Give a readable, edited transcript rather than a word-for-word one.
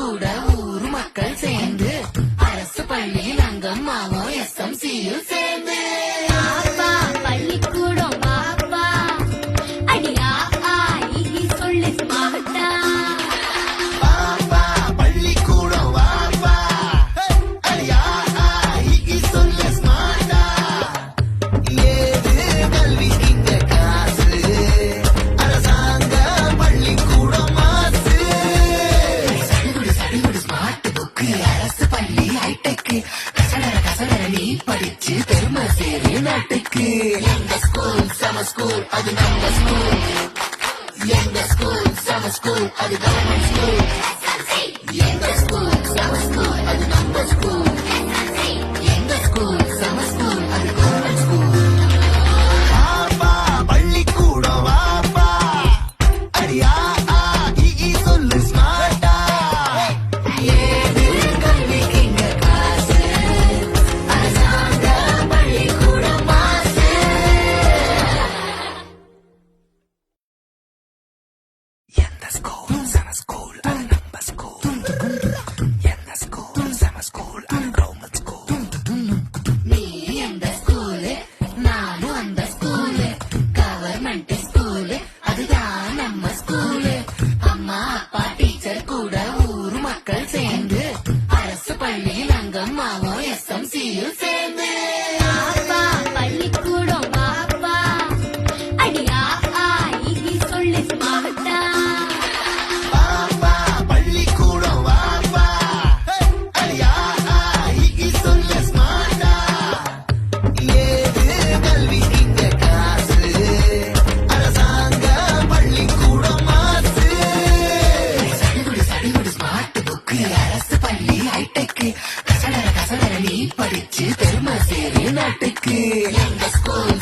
கூட ஊர் மக்கள் சேர்ந்து அரசு பள்ளியில் அங்கம்மாவும் SMCயும் சேர்ந்து பள்ளிக்கூடம் பாப்பா அடியா சொல்லு ஸ்மார்ட்டா பாப்பா பள்ளிக்கூடம் வாப்பா அடியா சொல்லு ஸ்மார்ட்டா ஏது கல்விக்கு இங்க காசு அரசாங்க பள்ளிக்கூடம் மாசு சடுகுடு ஸ்மார்ட் புக்கு அரசு பள்ளி ஹைடெக்கு கசடர நீ படிச்சு பெருமை சேரு நாட்டுக்கு எங்க ஸ்கூல் சம ஸ்கூல் அது நம்ம ஸ்கூல் எங்க ஸ்கூல் சம ஸ்கூல் அது கவர்மெண்ட் ஸ்கூல் எங்க ஸ்கூல் சம ஸ்கூல் அது நம்ம ஸ்கூல் எங்க ஸ்கூல் சம ஸ்கூல் அது கவர்மெண்ட் ஸ்கூல் பாப்பா பள்ளிக்கூடம் வாப்பா அடியா சொல்லு ஸ்மார்ட்டா ஏது கல்விக்கு இங்க காசு அரசாங்க பள்ளிக்கூடம் மாசு எந்த ஸ்கூல் சம ஸ்கூல் அது நம்ம ஸ்கூல் எந்த ஸ்கூல் சம ஸ்கூல் அது கவர்மெண்ட் ஸ்கூல் நீ எந்த ஸ்கூலு நானும் அந்த ஸ்கூலு கவர்மெண்ட் ஸ்கூலு அதுதான் நம்ம ஸ்கூலு அம்மா அப்பா டீச்சர் கூட ஊர் மக்கள் சேர்ந்து அரசு பள்ளியில் அங்கம்மாவும் SMCயும் சேர்ந்து பள்ளிக்கூடம் பாப்பா அடியா சொல்லு ஸ்மார்ட்டா பாப்பா பள்ளிக்கூடம் வாப்பா அடியா சொல்லு ஸ்மார்ட்டா ஏது கல்விக்கு இங்க காசு அரசாங்க பள்ளிக்கூடம் மாசு சடுகுடு ஸ்மார்ட் புக்கு அரசு பள்ளி ஹைடெக்கு கசடர நீ படிச்சு பெருமை சேரு நாட்டுக்கு எங்க ஸ்கூல்